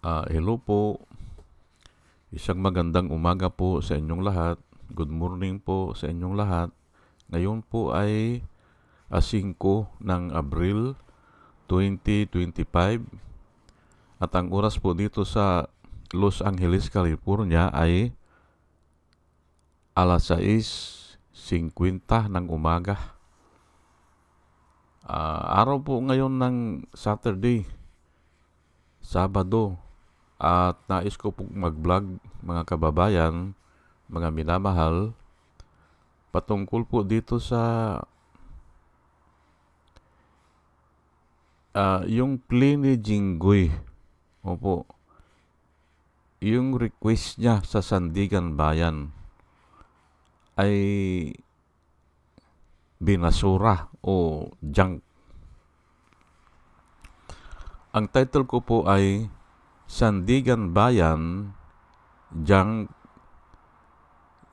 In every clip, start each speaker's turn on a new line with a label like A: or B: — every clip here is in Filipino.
A: Hello po, isang magandang umaga po sa inyong lahat. Good morning po sa inyong lahat. Ngayon po ay 5 ng Abril 2025 at ang oras po dito sa Los Angeles, California ay alas 6:50 ng umaga. Araw po ngayon ng Saturday, Sabado. At nais ko pong mag-vlog mga kababayan, mga minamahal, patungkol po dito sa yung plea ni Jinggoy. Opo, yung request niya sa Sandigan Bayan ay binasura o junk. Ang title ko po ay Sandigan Bayan Junk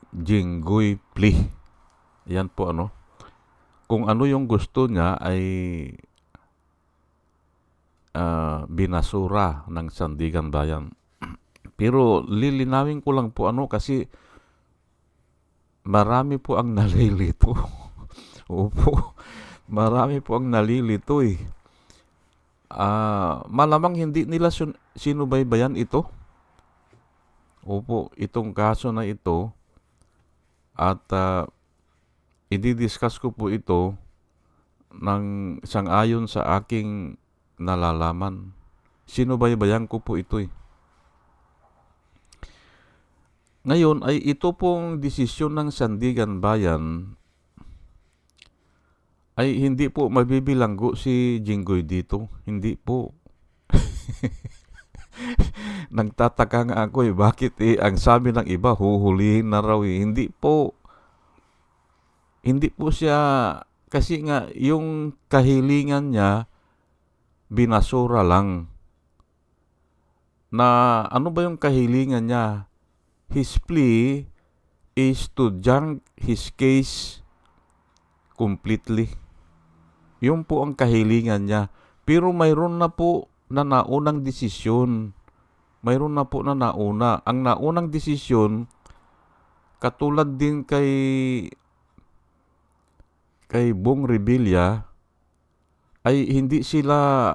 A: Jinggoy Plea. Yan po Kung ano yung gusto niya ay binasura ng Sandigan Bayan. Pero lilinawin ko lang po kasi marami po ang nalilito. Opo, marami po ang nalilito eh. Malamang hindi nila sinubaybayan ito. Opo, itong kaso na ito at i-discuss ko po ito ng sang-ayon sa aking nalalaman. Sinubaybayan ko po ito eh. Ngayon ay ito pong desisyon ng Sandigan Bayan ay hindi po mabibilanggo si Jinggoy dito. Hindi po. Nagtataka nga ako bakit ang sabi ng iba, huhulihin na raw eh. Hindi po. Hindi po siya, kasi nga yung kahilingan niya, binasura lang. Na ano ba yung kahilingan niya? His plea is to junk his case completely. Yun po ang kahilingan niya. Pero mayroon na po na naunang desisyon. Mayroon na po na nauna. Ang naunang desisyon, katulad din kay Bong Revilla, ay hindi sila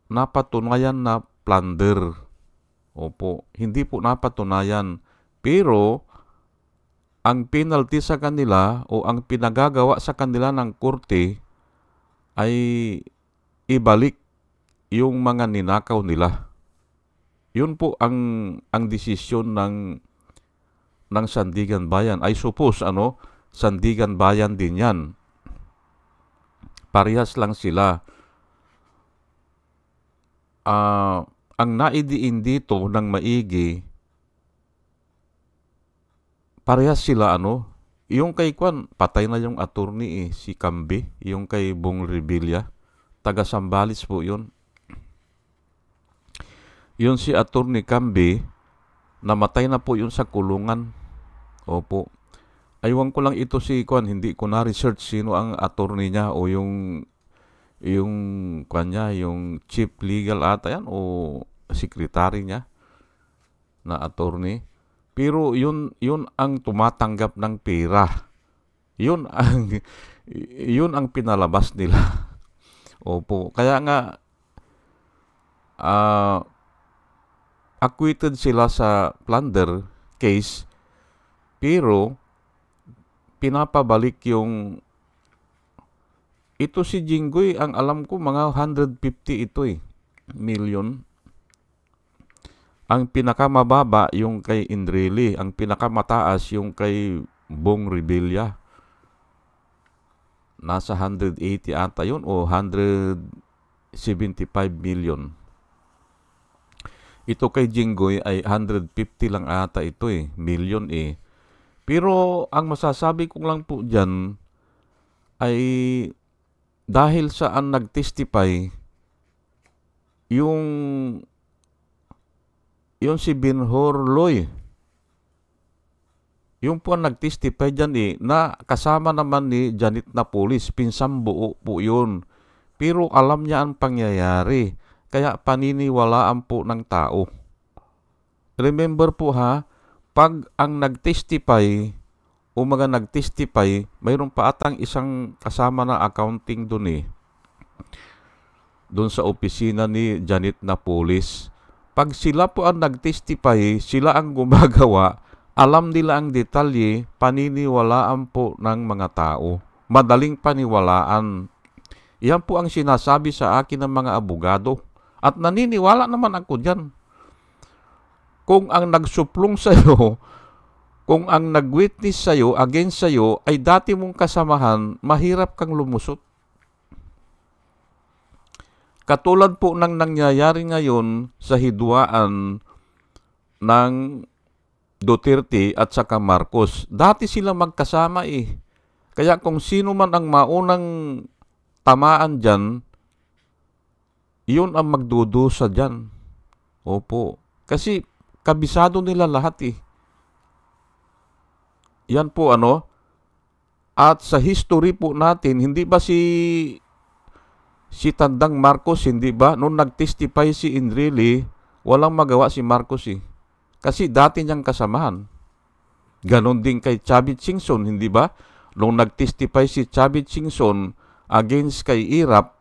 A: napatunayan na plunder. Opo, hindi po napatunayan. Pero ang penalty sa kanila o ang pinagagawa sa kanila ng korte ay ibalik yung mga ninakaw nila. Yun po ang desisyon ng Sandigan Bayan. I suppose Sandigan Bayan din yan. Parehas lang sila. Ang naidiin dito ng maigi, parehas sila yung kay patay na yung attorney si Cambe, yung kay Bong Revilla, taga Sambales po yun. Yun si attorney Cambe, namatay na po yun sa kulungan. Opo. Aywan ko lang ito si hindi ko na research sino ang attorney niya o yung chief legal ata yan o secretary niya na attorney. Pero yun ang tumatanggap ng pera. Yun ang pinalabas nila. Opo. Kaya nga acquitted sila sa plunder case, pero pinapabalik yung ito si Jinggoy, ang alam ko mga 150 ito million. Ang pinakamababa yung kay Indreli, ang pinakamataas yung kay Bong Revilla. Nasa 180 ata yun o 175 million. Ito kay Jinggoy ay 150 lang ata ito million Pero ang masasabi ko lang po dyan ay dahil saan nag-testify yung si Binhor Loy. Yung po ang nag-testify dyan na kasama naman ni Janet Napoles, pinsang buo po yun. Pero alam niya ang pangyayari, kaya paniniwalaan po ng tao. remember po ha, pag ang nag-testify o mga nag-testify, mayroon pa atang isang kasama na accounting dun doon sa opisina ni Janet Napoles. Pag sila po ang nag-testify, sila ang gumagawa, alam nila ang detalye, paniniwalaan po ng mga tao. Madaling paniwalaan. Yan po ang sinasabi sa akin ng mga abogado. At naniniwala naman ako dyan. Kung ang nagsuplong sa'yo, kung ang nag-witness sa'yo, against sa'yo, ay dati mong kasamahan, mahirap kang lumusot. Katulad po ng nangyayari ngayon sa hidwaan ng Duterte at saka Marcos. Dati sila magkasama Kaya kung sino man ang maunang tamaan dyan, yun ang magdudusa dyan. Opo. Kasi kabisado nila lahat Yan po At sa history po natin, hindi ba si Tandang Marcos, hindi ba? Nung nag-testify si Enrile, walang magawa si Marcos Kasi dati niyang kasamahan. Ganon din kay Chavit Singson, hindi ba? Nung nag-testify si Chavit Singson against kay Irap,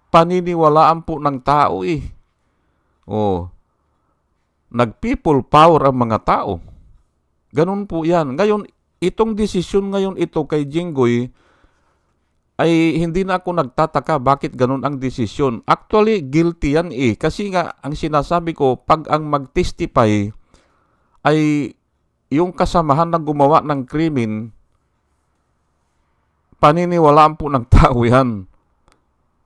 A: paniniwalaan po ng tao Nag-people power ang mga tao. Ganon po yan. Ngayon, itong desisyon ngayon ito kay Jinggoy, ay hindi na ako nagtataka bakit ganun ang desisyon. Actually, guilty yan Kasi nga, ang sinasabi ko, pag ang mag-testify ay yung kasamahan na gumawa ng krimen, paniniwalaan po ng tao yan.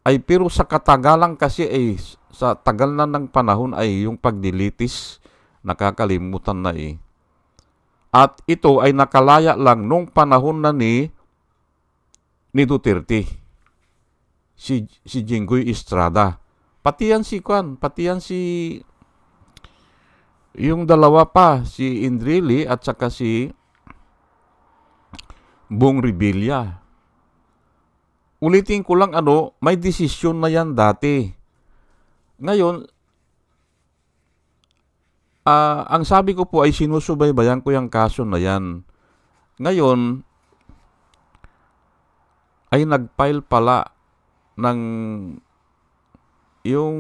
A: Ay pero sa katagalan kasi sa tagal na ng panahon ay yung pagdilitis, nakakalimutan na At ito ay nakalaya lang nung panahon na ni Duterte, si Jinggoy Estrada. Pati yan yung dalawa pa, si Enrile at saka si Bong Revilla. Ulitin ko lang may desisyon na yan dati. Ngayon, ang sabi ko po ay sinusubaybayan ko yung kaso na yan. Ngayon, ay nag-file pala ng yung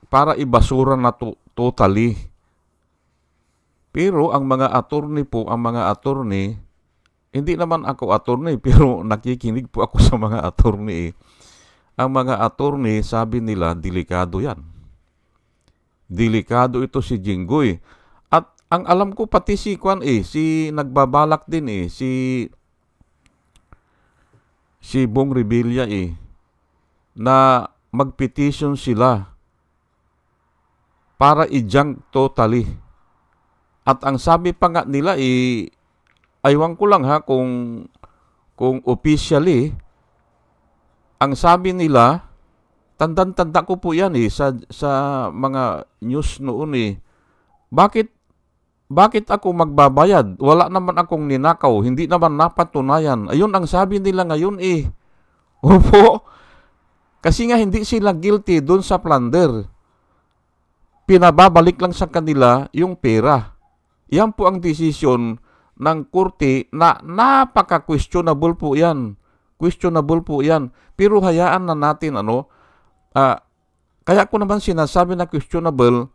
A: para ibasura na totally. Pero ang mga attorney, hindi naman ako attorney, pero nakikinig po ako sa mga attorney Ang mga attorney, sabi nila, delikado yan. Delikado ito si Jinggoy. At ang alam ko pati si si nagbabalak din si Bong Revilla na mag-petition sila para i-junk totally. At ang sabi pa nga nila aywan ko lang ha kung officially, ang sabi nila, tanda ko po yan sa mga news noon Bakit ako magbabayad? Wala naman akong ninakaw. Hindi naman napatunayan. Ayun ang sabi nila ngayon Opo. Kasi nga hindi sila guilty doon sa plunder. Pinababalik lang sa kanila yung pera. Yan po ang desisyon ng korte na napaka-questionable po yan. Questionable po yan. Pero hayaan na natin kaya ko naman sinasabi na questionable,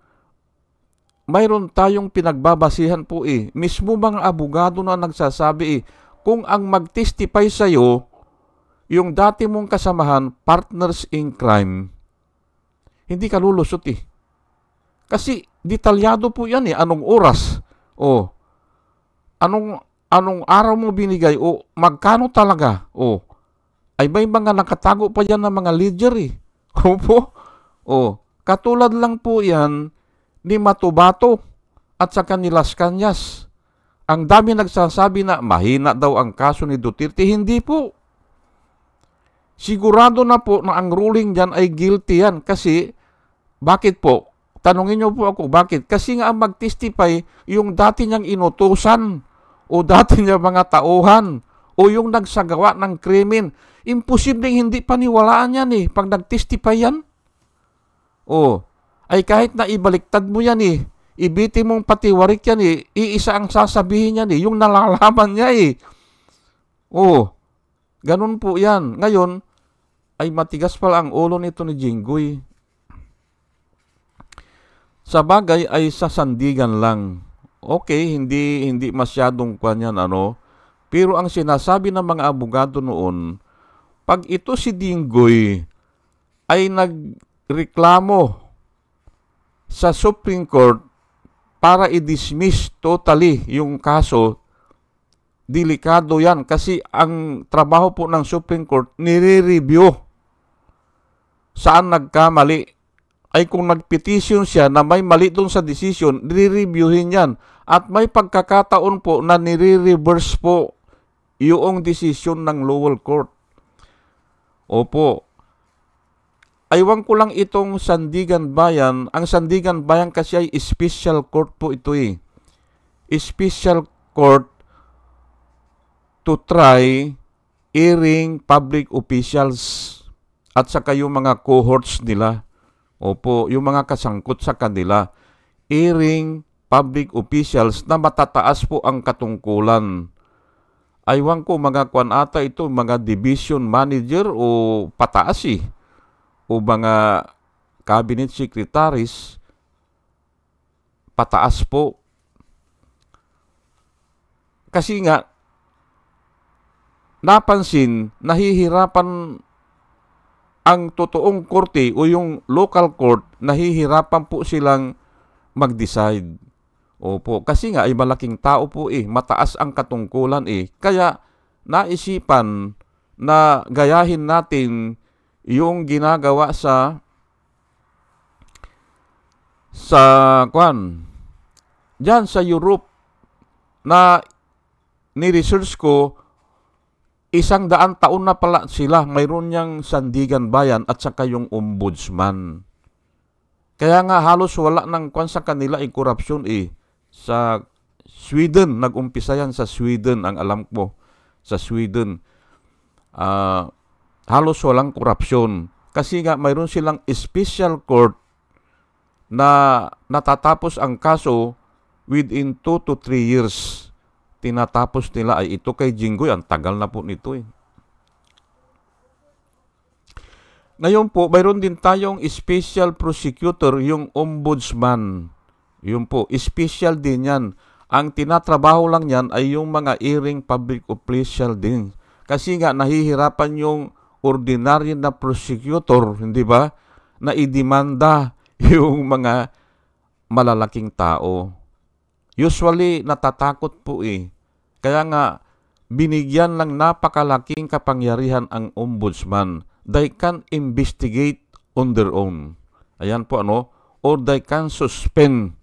A: mayroon tayong pinagbabasihan po Mismo mga abogado na nagsasabi kung ang mag-testify sa'yo, yung dati mong kasamahan, partners in crime, hindi ka lulusot Kasi detalyado po yan Anong oras? Anong araw mo binigay? Magkano talaga? Ay may mga nakatago pa yan ng mga ledger Opo. Katulad lang po yan ni Matubato at saka ni Las Cañas. Ang dami nagsasabi na mahina daw ang kaso ni Duterte. Hindi po. Sigurado na po na ang ruling dyan ay guilty yan. Kasi, bakit po? Tanungin niyo po ako, bakit? Kasi nga ang mag-testify yung dati niyang inutusan o dati niya mga tauhan o yung nagsagawa ng krimen. Imposibleng hindi paniwalaan yan pag nag-testify yan. Ay kahit na ibaliktad mo yan ibiti mong patiwarik yan eh. Iisa ang sasabihin yan eh. Yung nalalaman niya eh. Oh, ganun po yan. Ngayon, ay matigas pala ang ulo nito ni Jinggoy. Sa bagay ay sasandigan lang. Okay, hindi masyadong kwan yan, ano. Pero ang sinasabi ng mga abogado noon, pag ito si Jinggoy ay nagreklamo sa Supreme Court para i-dismiss totally yung kaso, delikado yan kasi ang trabaho po ng Supreme Court nire-review saan nagkamali. Ay kung nag-petition siya na may mali doon sa decision, nire-reviewin yan. At may pagkakataon po na nire-reverse po yung decision ng lower court. Opo. Aywan ko lang itong Sandigan Bayan. Ang Sandigan Bayan kasi ay special court po ito eh. Special court to try hearing public officials at saka yung mga cohorts nila. Opo, yung mga kasangkot sa kanila. Hearing public officials na matataas po ang katungkulan. Aywan ko mga kwan ata ito, mga division manager o pataas eh. O mga cabinet secretaries, pataas po. Kasi nga, napansin, nahihirapan ang totoong korte o yung local court, nahihirapan po silang mag-decide. Opo, kasi nga ay malaking tao po eh, mataas ang katungkulan eh. Kaya naisipan na gayahin natin yung ginagawa sa diyan sa Europe na ni-research ko. 100 taon na pala sila, mayroon niyang Sandigan Bayan at saka yung ombudsman. Kaya nga halos wala ng kwan sa kanila ay korupsyon eh. Sa Sweden, nag-umpisa yan sa Sweden, ang alam ko. Sa Sweden, halos walang korupsyon. Kasi nga mayroon silang special court na natatapos ang kaso within 2 to 3 years. Tinatapos nila ay ito kay Jinggoy. Ang tagal na po nito eh. Ngayon po, mayroon din tayong special prosecutor, yung ombudsman. Yun po, special din yan. Ang tinatrabaho lang yan ay yung mga hearing public official din. Kasi nga nahihirapan yung ordinary na prosecutor, hindi ba? Na idemanda yung mga malalaking tao. Usually, natatakot po eh. Kaya nga, binigyan lang napakalaking kapangyarihan ang ombudsman. They can investigate on their own. Ayan po ano. Or they can suspend.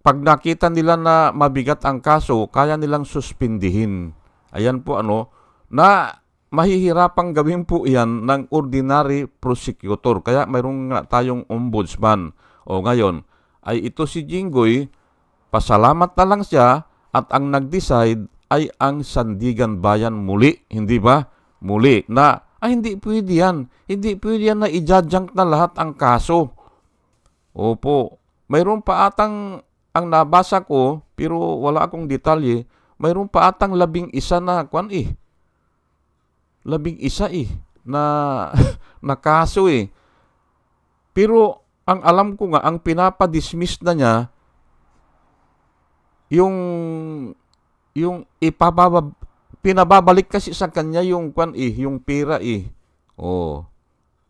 A: Pag nakita nila na mabigat ang kaso, kaya nilang suspindihin. Ayan po ano. Na mahihirapang gawin po yan ng ordinary prosecutor. Kaya mayroon nga tayong ombudsman. O ngayon, ay ito si Jinggoy, pasalamat na lang siya at ang nag-decide ay ang Sandigan Bayan muli, hindi ba? Muli na, hindi pwede yan. Hindi pwede yan na i-judge na lahat ang kaso. Opo, mayroon pa atang, ang nabasa ko, pero wala akong detalye, mayroon pa atang 11 na, 11 na, na kaso eh. Pero, ang alam ko nga, ang pinapadismiss na niya, yung pinababalik kasi sa kanya yung yung pera eh. Oh.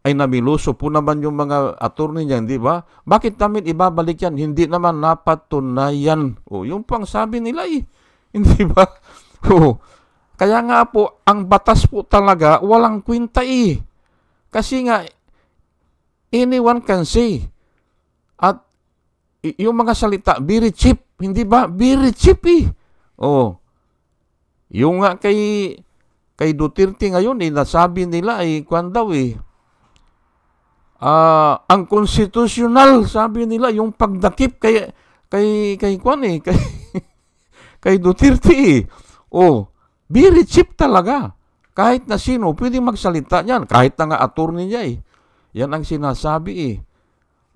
A: Ay namiluso po naman yung mga attorney niya, di ba? Bakit namin ibabalik yan? Hindi naman napatunayan. Oh, yung pang sabi nila eh. Hindi ba? Oh. Kaya nga po, ang batas po talaga walang kwenta eh. Kasi nga anyone can say. At yung mga salita, very cheap. Hindi ba? Very cheap eh. Oh. Yung nga kay Duterte ngayon, nasabi nila ay kwan daw eh. Ang konstitusyonal, sabi nila, yung pagdakip kay kwan eh. Kay Duterte eh. Oh. Very cheap talaga. Kahit na sino, pwede magsalita niyan. Kahit na nga attorney niya eh. Yan ang sinasabi eh.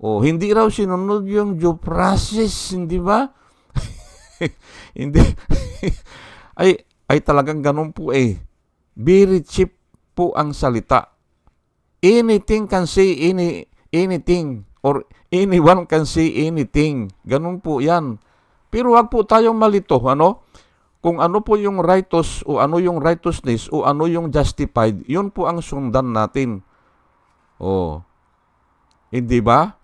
A: O, hindi raw sinunod yung due process, hindi ba? Hindi. ay talagang ganun po eh. Very cheap po ang salita. Anything can say anything or anyone can say anything. Ganun po yan. Pero wag po tayong malito, ano? Kung ano po yung righteous o ano yung righteousness o ano yung justified, yun po ang sundan natin. Oh. Hindi ba?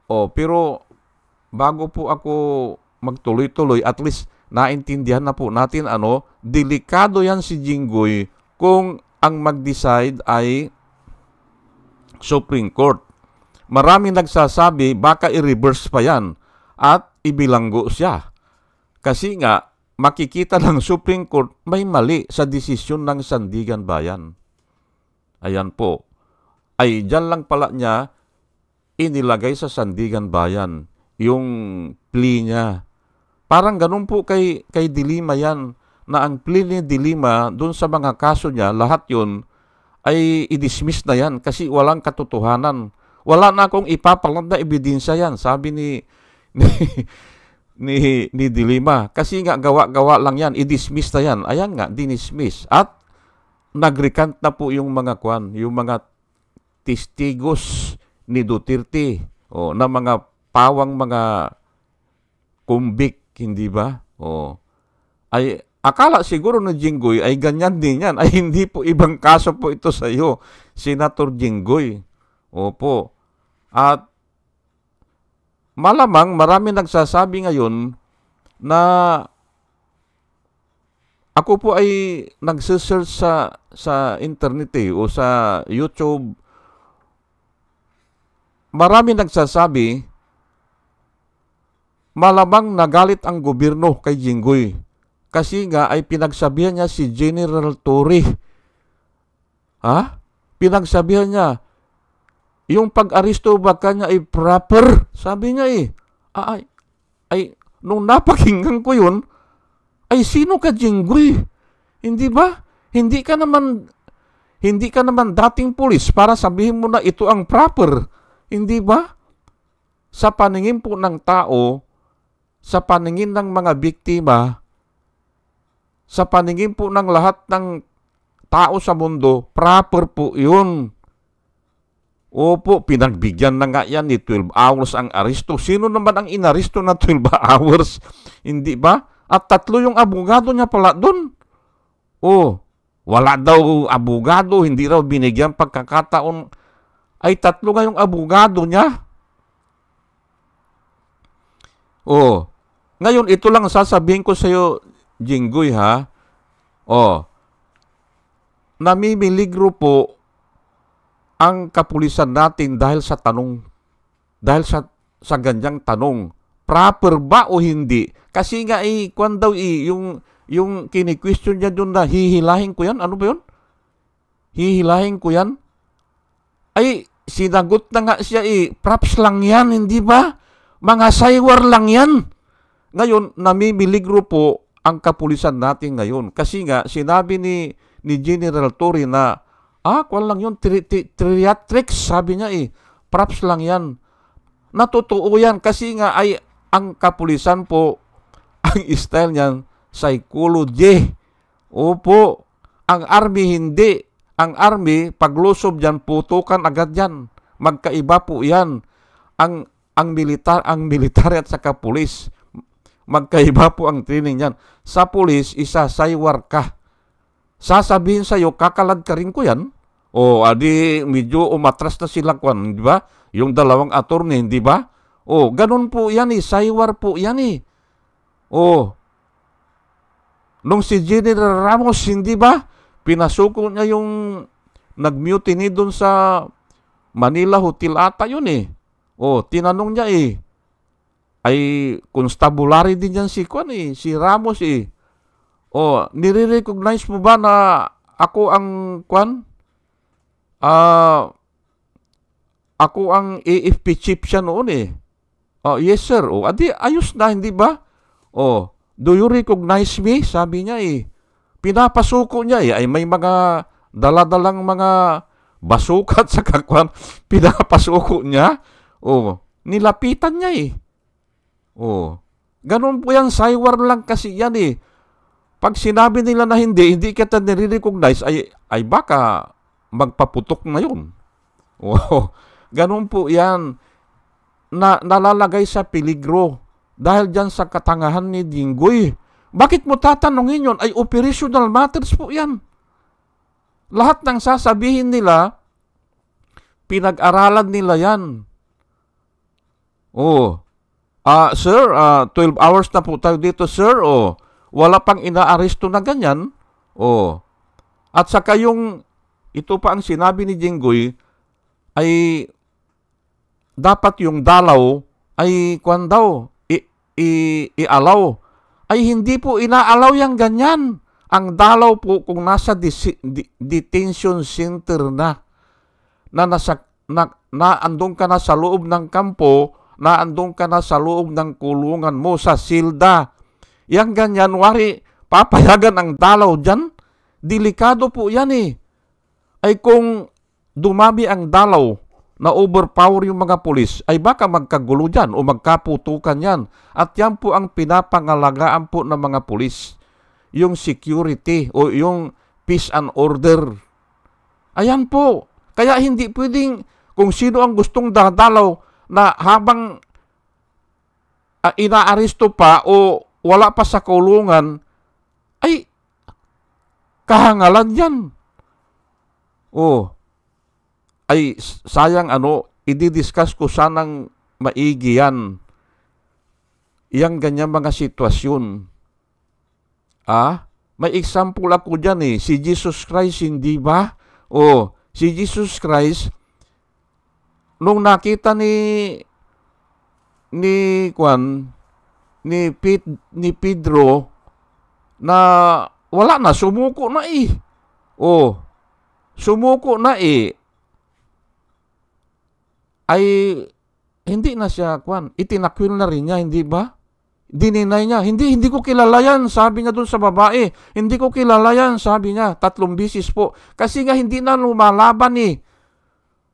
A: Oh, pero bago po ako magtuloy-tuloy, at least naintindihan na po natin delikado yan si Jinggoy kung ang mag-decide ay Supreme Court. Maraming nagsasabi baka i-reverse pa yan at ibilanggo siya. Kasi nga, makikita ng Supreme Court may mali sa desisyon ng Sandigan Bayan. Ayan po. Ay, dyan lang pala niya inilagay sa Sandigan Bayan yung plea niya. Parang ganun po kay Dilima yan, na ang plea ni Dilima doon sa mga kaso niya, lahat yun ay i-dismiss na yan kasi walang katotohanan. Wala na akong ipapalat na ebidensya yan, sabi ni Dilima. Kasi nga gawa-gawa lang yan, i-dismiss na yan. Ayan nga, dinismiss. At nag-recant na po yung mga yung mga testigos ni Duterte na mga pawang mga kumbik, hindi ba? Ay akala siguro ni Jinggoy ay ganyan din yan. Ay hindi po, ibang kaso po ito sa iyo, Senator Jinggoy. Opo. At malamang marami nagsasabi ngayon na ako po ay nagsesearch sa internet o sa YouTube. Marami nagsasabi malamang nagalit ang gobyerno kay Jinggoy kasi nga ay pinagsabihan niya si General Torre. Pinagsabihan niya yung pag-aristo ba kanya ay proper? Sabi niya ay nung napakinggan ko yun, ay sino ka Jinggoy? Hindi ba? Hindi ka naman dating pulis para sabihin mo na ito ang proper. Hindi ba? Sa paningin po ng tao, sa paningin ng mga biktima, sa paningin po ng lahat ng tao sa mundo, proper po yun. Opo, pinagbigyan na nga yan ni 12 hours ang aresto. Sino naman ang inaresto na 12 hours? Hindi ba? At 3 yung abogado niya pala doon. Wala daw abogado, hindi raw binigyan pagkakataon. Ay 3 nga yung abogado niya. Ngayon, ito lang sasabihin ko sa iyo, Jinggoy, ha? Namimiligro po ang kapulisan natin dahil sa tanong. Dahil sa ganyang tanong. Proper ba o hindi? Kasi nga yung kini-question niya doon na hihilahin ko yan. Ano ba yun? Hihilahin ko yan? Ay, sinagot na nga siya props lang yan, hindi ba? Mga saywar lang yan. Ngayon, namimiligro po ang kapulisan natin ngayon. Kasi nga, sinabi ni General Torre na, kwan lang yun, theatrics, sabi niya props lang yan. Natotoo yan kasi nga ay ang kapulisan po, ang style niyan, psychology. Opo, ang army hindi. Ang army, paglusob dyan, putukan agad yan. Magkaiba po yan. Ang militar at saka pulis, magkaiba po ang training yan. Sa pulis, saywar ka. Sasabihin sa'yo, kakalad ka rin ko yan. Adi medyo umatras na sila kwan, di ba? Yung dalawang attorney, di ba? Ganun po yan saywar po yan nung si General Ramos, hindi ba? Pinasuko niya yung nag-mutiny doon sa Manila Hotel ata yun tinanong niya ay constabulary din yan si kwan si Ramos nire-recognize mo ba na ako ang kwan? Ako ang AFP chief siya noon yes sir. Adi ayos na, hindi ba? Do you recognize me? Sabi niya pinapasuko niya ay may mga daladalang mga basukat sa kakwan, pinapasuko niya. Oh, nilapitan niya eh. Oh, ganun po yan, saywar lang kasi yan eh. Pag sinabi nila na hindi kita nire-recognize, ay baka magpaputok na yun. Oh, ganun po yan. Nalalagay sa peligro dahil dyan sa katangahan ni Jinggoy. Bakit mo tatanungin yun? Ay operational matters po yan. Lahat ng sasabihin nila, pinag-aralan nila yan. Oh, sir, 12 hours na po tayo dito, sir. Oh, wala pang inaaresto na ganyan. Oh, at saka ito pa ang sinabi ni Jinggoy, ay dapat yung dalaw ay kwan daw, i-allow. Ay hindi po inaalaw yung ganyan. Ang dalaw po kung nasa detention center na andun ka na sa loob ng kampo, andun ka na sa loob ng kulungan mo, sa silda. Yang ganyan, wari, papayagan ang dalaw dyan? Delikado po yan eh. Ay kung dumami ang dalaw, na overpower yung mga pulis, ay baka magkagulo dyan o magkaputukan yan. At yan po ang pinapangalagaan po ng mga pulis. Yung security o yung peace and order. Ayan po. Kaya hindi pwedeng kung sino ang gustong dadalaw na habang inaaresto pa o wala pa sa kulungan, ay kahangalan yan. Oh, ay sayang i-discuss ko sanang maigi yan. Yang ganyan mga sitwasyon. May example ako dyan eh. Si Jesus Christ, hindi ba? Oh, si Jesus Christ, nung nakita ni Pedro na wala na, sumuko na eh. Oh, sumuko na eh. Ay hindi na siya itinakwil na rin niya, hindi ba? Dininay niya, hindi ko kilala yan, sabi niya doon sa babae. Hindi ko kilala yan, sabi niya, 3 bisis po. Kasi nga hindi na lumalaban eh.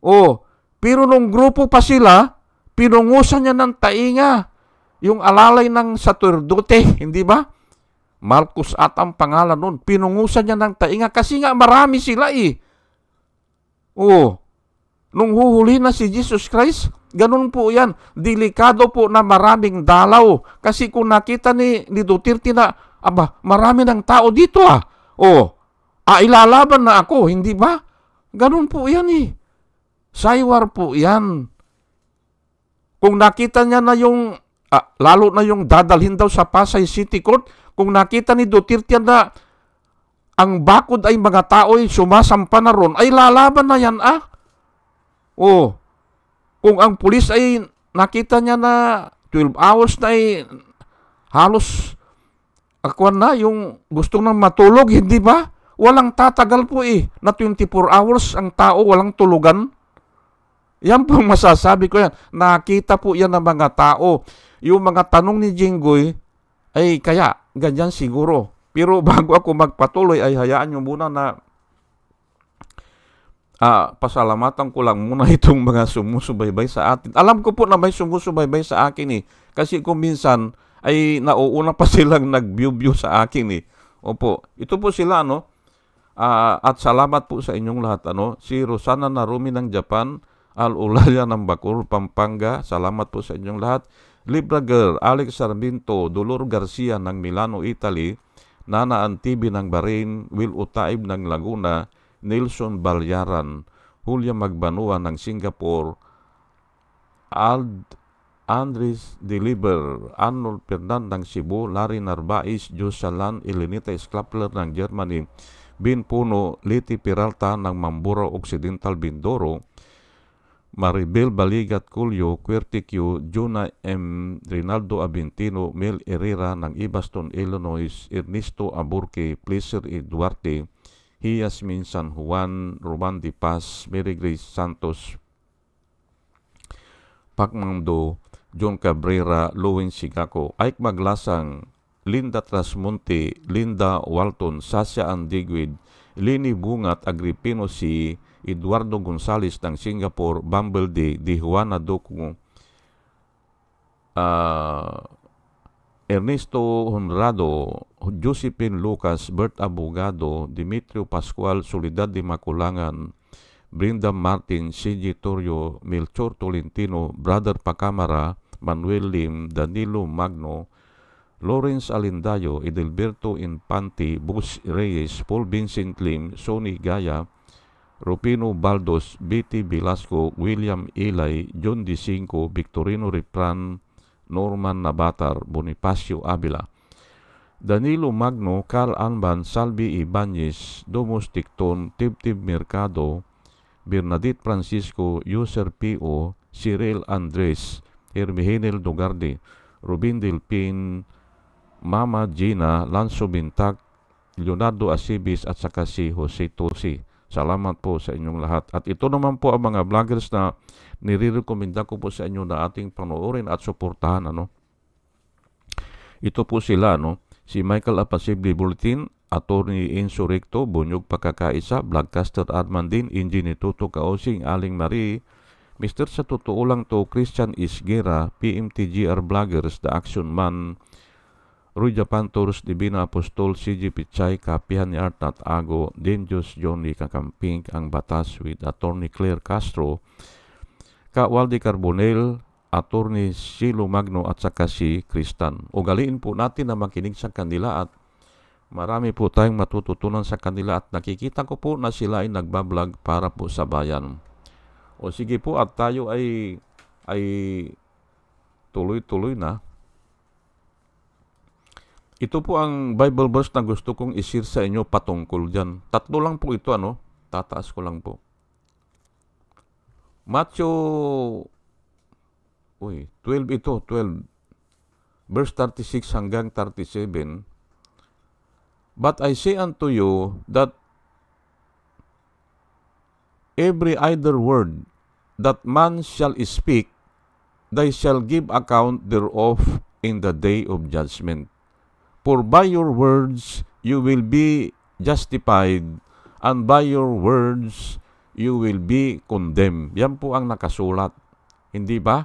A: Oh, pero nung grupo pa sila, pinungusan niya ng tainga. Yung alalay ng sacerdote, hindi ba? Marcos at ang pangalan nun. Pinungusan niya ng tainga kasi nga marami sila eh. Oh, nung huhuli na si Jesus Christ, ganun po yan. Delikado po na maraming dalaw. Kasi kung nakita ni Duterte na, marami ng tao dito ilalaban na ako, hindi ba? Ganun po yan eh. Saywar po yan. Kung nakita niya na lalo na yung dadalhin daw sa Pasay City Court, kung nakita ni Duterte na ang bakod ay mga tao ay sumasampa na ron, ay lalaban na yan kung ang pulis ay nakita niya na 12 hours na ay halos yung gusto nang matulog, hindi ba? Walang tatagal po na 24 hours ang tao walang tulugan. Yan po masasabi ko yan. Nakita po yan ng mga tao. Yung mga tanong ni Jinggoy ay kaya ganyan siguro. Pero bago ako magpatuloy ay hayaan nyo muna na pasalamatan ko lang muna itong mga sumusubaybay sa atin. Alam ko po na may sumusubaybay sa akin kasi kung minsan ay nauuna pa silang nag-view sa akin Opo, ito po sila at salamat po sa inyong lahat si Rosana Narumi ng Japan, Al-Ulaya ng Bacoor, Pampanga, salamat po sa inyong lahat. Libra Girl, Alex Sarmiento, Dolor Garcia ng Milano, Italy, Nana Antibi ng Bahrain, Will Utaib ng Laguna, Nelson Balyaran, Julia Magbanua ng Singapore, Andres Deliver, Arnold Fernan ng Cebu, Larry Narvaez, Josalan Elenita Sklapler ng Germany, Bin Puno, Liti Peralta ng Mambura Occidental, Mindoro, Maribel Baligat Culio, Quertiquio, Juna M. Rinaldo Abintino, Mel Herrera ng Ibaston, Illinois, Ernesto Aburque, Pleasure E. Duarte, Yasmin San Juan, Roman Di Paz, Mary Grace Santos, Pacmando, John Cabrera, Lowen Sigako, Ike Maglasang, Linda Trasmonte, Linda Walton, Sasha Andigwid, Lini Bungat, Agripino si Eduardo Gonzales ng Singapore, Bumble de Juana Doco, Ernesto Honrado, Josephine Lucas, Bert Abogado, Dimitrio Pascual, Soledad de Maculangan, Brenda Martin, C.G. Torrio, Melchor Tolentino, Brother Pacamara, Manuel Lim, Danilo Magno, Lawrence Alindayo, Edelberto Infante, Bus Reyes, Paul Vincent Lim, Sonny Gaya, Rupino Baldos, Betty Velasco, William Ilay, John Dicinco, Victorino Ripran, Norman Nabatar, Bonifacio Avila, Danilo Magno, Carl Anban, Salvi Ibanez, Domos Ticton, Tibtib Mercado, Bernadette Francisco, User P.O., Cyril Andres, Hermihenel Dogarde, Rubin Delpin, Mama Gina, Lanzo Bintak, Leonardo Asibis at saka si Jose Tosi. Salamat po sa inyong lahat. At ito naman po ang mga vloggers na nire-recommenda ko po sa inyo na ating panoorin at suportahan. Ito po sila, si Michael Apasible Bulletin, Attorney Enzo Recto, Bunyog Pagkakaisa, Vlogcaster Armandin, Engineer Tuto Kaosing, Aling Marie, Mr. Sa Totoo Lang To, Christian Isguera, PMTGR Vloggers, The Action Man, Roy Japantoros, Divina Apostol, CG Pichay, Kapihan ni Arnat Ago, Denjos Johnny Kakamping, Ang Batas with Attorney Claire Castro, Ka Waldi Carbonel, Attorney Silo Magno at saka si Kristan. Ugaliin po natin na makinig sa kanila at marami po tayong matututunan sa kanila at nakikita ko po na sila ay nagbablog para po sa bayan. O sige po at tayo ay tuloy-tuloy na. Ito po ang Bible verse na gusto kong i-share sa inyo patungkol dyan. Tatlo lang po ito, tataas ko lang po. Matthew 12 ito, 12. Verse 36 hanggang 37. But I say unto you that every idle word that man shall speak, they shall give account thereof in the day of judgment. For by your words you will be justified, and by your words you will be condemned. Yan po ang nakasulat. Hindi ba?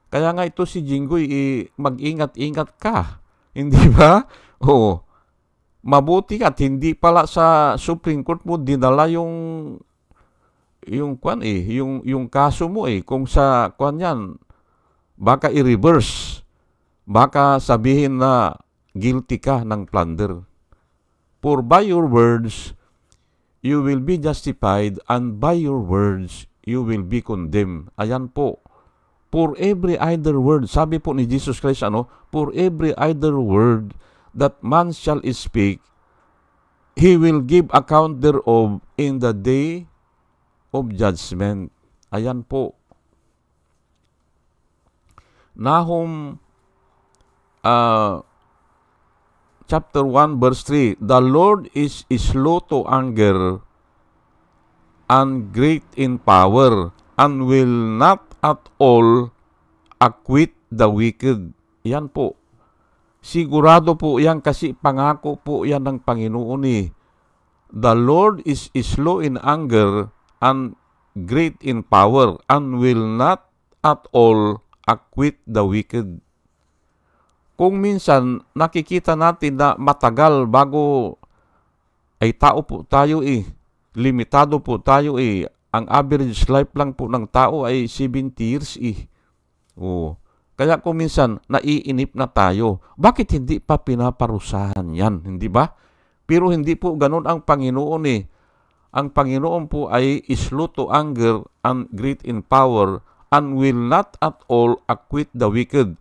A: Kaya nga ito si Jinggoy, mag-ingat-ingat ka. Hindi ba? Oo. Mabuti at hindi pala sa Supreme Court mo dinala yung kaso mo kung sa yan baka i-reverse. Baka sabihin na guilty ka ng plunder. For by your words, you will be justified, and by your words, you will be condemned. Ayan po. For every idle word, sabi po ni Jesus Christ, for every idle word that man shall speak, he will give account thereof in the day of judgment. Ayan po. Nahum chapter 1 verse 3, the Lord is slow to anger and great in power, and will not at all acquit the wicked. Yan po. Sigurado po yan kasi pangako po yan ng Panginoon . The Lord is slow in anger and great in power, and will not at all acquit the wicked. Kung minsan nakikita natin na matagal bago ay tao po tayo limitado po tayo ang average life lang po ng tao ay 70 years Kaya kung minsan naiinip na tayo, bakit hindi pa pinaparusahan yan, hindi ba? Pero hindi po ganun ang Panginoon Ang Panginoon po ay slow to anger and great in power, and will not at all acquit the wicked.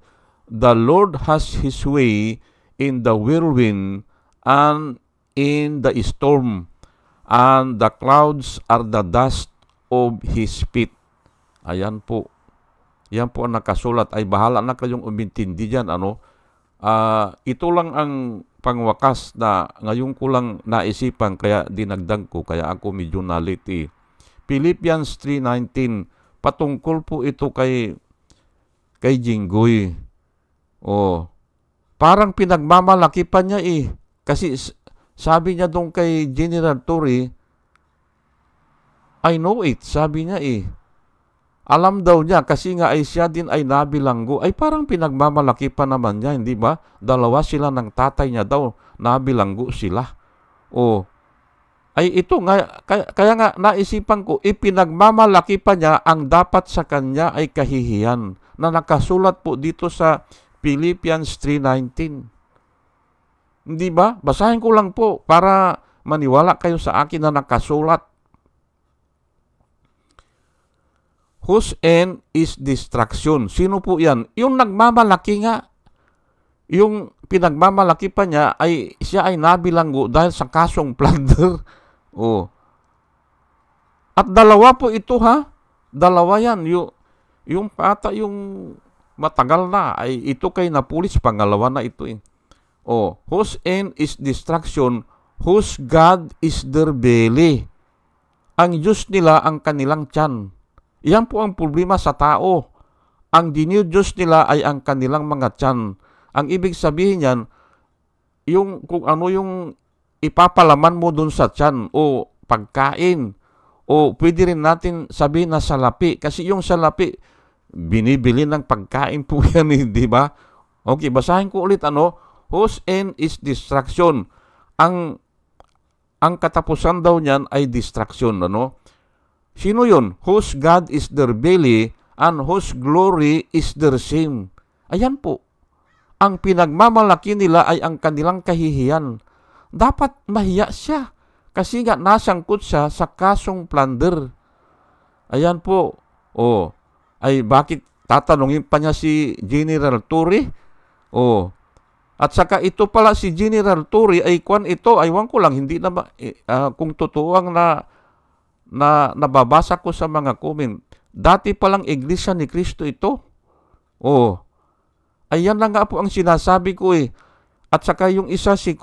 A: The Lord has His way in the whirlwind and in the storm, and the clouds are the dust of His feet. Ayan po. Yan po ang nakasulat. Ay bahala na kayong umintindi dyan. Ito lang ang pangwakas na ngayon ko lang naisipan, kaya dinagdag ko, kaya ako medyo naliti. Philippians 3:19. Patungkol po ito kay Jinggoy. Parang pinagmamalaki pa niya Kasi sabi niya doon kay General Torre, I know it, sabi niya eh. Alam daw niya kasi nga ay siya din ay nabilanggo. Ay parang pinagmamalaki pa naman niya, hindi ba? Dalawa sila ng tatay niya daw, nabilanggo sila. O, ay ito nga, kaya nga naisipan ko, ipinagmamalaki pa niya ang dapat sa kanya ay kahihiyan na nakasulat po dito sa Philippians 3:19. Hindi ba? Basahin ko lang po para maniwala kayo sa akin na nakasulat. Whose end is destruction. Sino po yan? Yung nagmamalaki nga. Yung pinagmamalaki pa niya ay siya ay nabilanggo dahil sa kasong plunder. Oh. At dalawa po ito ha. Dalawa yan. Yung pata yung matagal na ay ito kay napulis. Pangalawa na ito eh. Oh. Whose end is destruction. Whose God is their belly. Ang Diyos nila ang kanilang tiyan. Yan po ang problema sa tao. Ang dinidiyos nila ay ang kanilang mga tiyan. Ang ibig sabihin yan, yung kung ano yung ipapalaman mo dun sa tiyan o pagkain o pwede rin natin sabihin na salapi. Kasi yung salapi, binibili ng pagkain po yan, di ba? Okay, basahin ko ulit ano. Whose end is destruction. Ang katapusan daw niyan ay destruction, ano? Sino yun? Whose God is their belly and whose glory is their shame. Ayan po. Ang pinagmamalaki nila ay ang kanilang kahihiyan. Dapat mahiya siya kasi nga nasangkot siya sa kasong plunder. Ayan po. Oh, ay bakit tatanungin pa niya si General Torre? Oh, at saka ito pala si General Torre ay kwan ito, aywan ko lang, hindi na kung totoo ang na nababasa ko sa mga comment. Dati palang Iglesia ni Cristo ito. Oh. Ayan lang nga po ang sinasabi ko eh. At saka yung isa si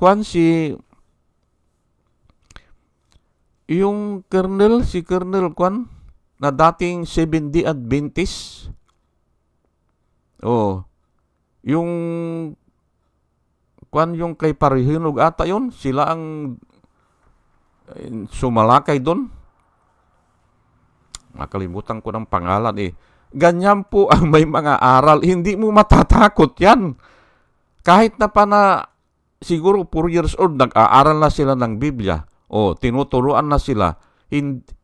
A: yung Colonel Kwan na dating 7D Adventist. Oh. Yung yung kay Parihinog ata yun, sila ang sumalakay doon. Nakalimutan ko ng pangalan eh. Ganyan po ang may mga aral. Hindi mo matatakot yan. Kahit na pa na siguro 4 years old, nag-aaral na sila ng Biblia. O, tinuturuan na sila.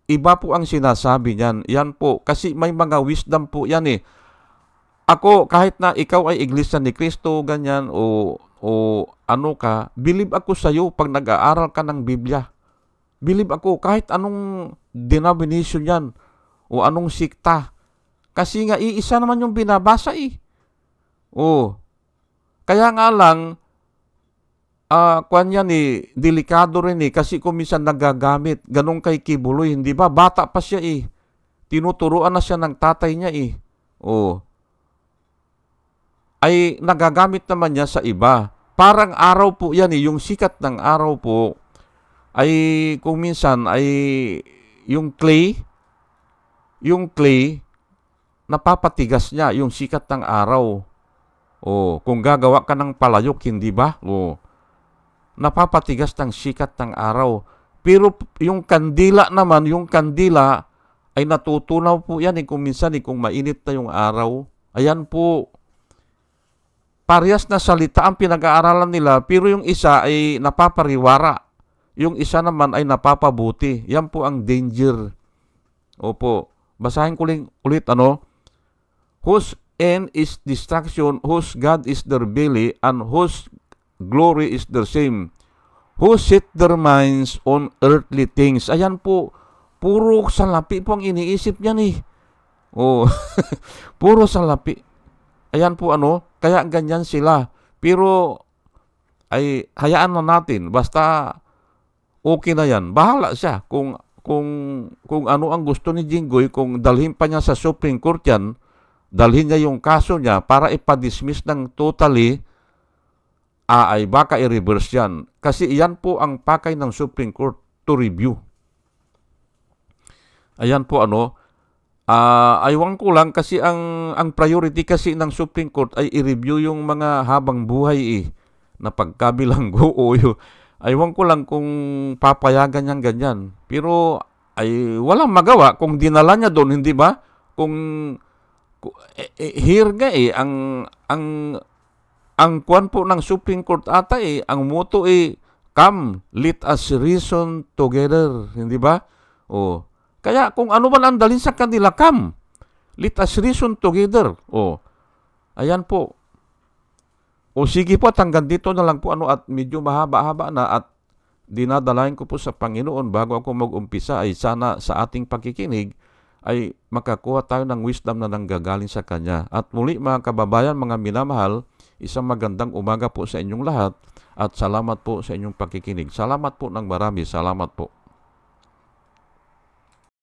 A: Iba po ang sinasabi niyan. Yan po. Kasi may mga wisdom po yan eh. Ako, kahit na ikaw ay Iglesia ni Cristo, ganyan, o ano ka, believe ako sa iyo pag nag-aaral ka ng Biblia. Believe ako kahit anong denomination yan o anong sikta. Kasi nga, iisa naman yung binabasa eh. Oh. Kaya nga lang, kwan yan eh, delikado rin eh, kasi kung minsan nagagamit, ganun kay Kibuloy, hindi ba? Bata pa siya eh. Tinuturuan na siya ng tatay niya eh. Oh. Ay nagagamit naman niya sa iba. Parang araw po yan eh, yung sikat ng araw po, ay kung minsan ay yung clay, napapatigas niya yung sikat ng araw. O, kung gagawa ka ng palayok, hindi ba? O, napapatigas ng sikat ng araw. Pero yung kandila naman, ay natutunaw po yan kung minsan kung mainit na yung araw. Ayan po. Parehas na salita ang pinag-aaralan nila, pero yung isa ay napapariwara. Yung isa naman ay napapabuti. Yan po ang danger. Opo. Basahin ko ulit ano. Whose end is destruction, whose God is their belly, and whose glory is their shame. Who set their minds on earthly things. Ayan po, puro salapi po ang iniisip niyan eh. Oh, puro salapi. Ayan po ano, kaya ganyan sila. Pero ay hayaan na natin, basta okay na yan. Bahala siya kung ano ang gusto ni Jinggoy, kung dalhin pa niya sa Supreme Court yan, dalhin niya yung kaso niya para ipa-dismiss ng totally, ay baka i-reverse yan. Kasi yan po ang pakay ng Supreme Court to review. Ayan po ano, aywan ko lang kasi ang priority kasi ng Supreme Court ay i-review yung mga habang buhay na pagkabilanggo o aywan ko lang kung papayagan niyang ganyan. Pero ay walang magawa kung dinala niya doon, hindi ba? Kung here nga ang kuwan po ng Supreme Court ata ang motto come, let us reason together, hindi ba? Oh. Kaya kung ano man ang dalhin sa kanila, come, let us reason together. Oh. Ayan po. O sige po, hanggang dito na lang po at medyo mahaba-haba na at dinadalain ko po sa Panginoon bago ako mag-umpisa ay sana sa ating pakikinig ay makakuha tayo ng wisdom na nanggagaling sa Kanya. At muli mga kababayan, mga minamahal, isang magandang umaga po sa inyong lahat at salamat po sa inyong pakikinig. Salamat po ng marami. Salamat po.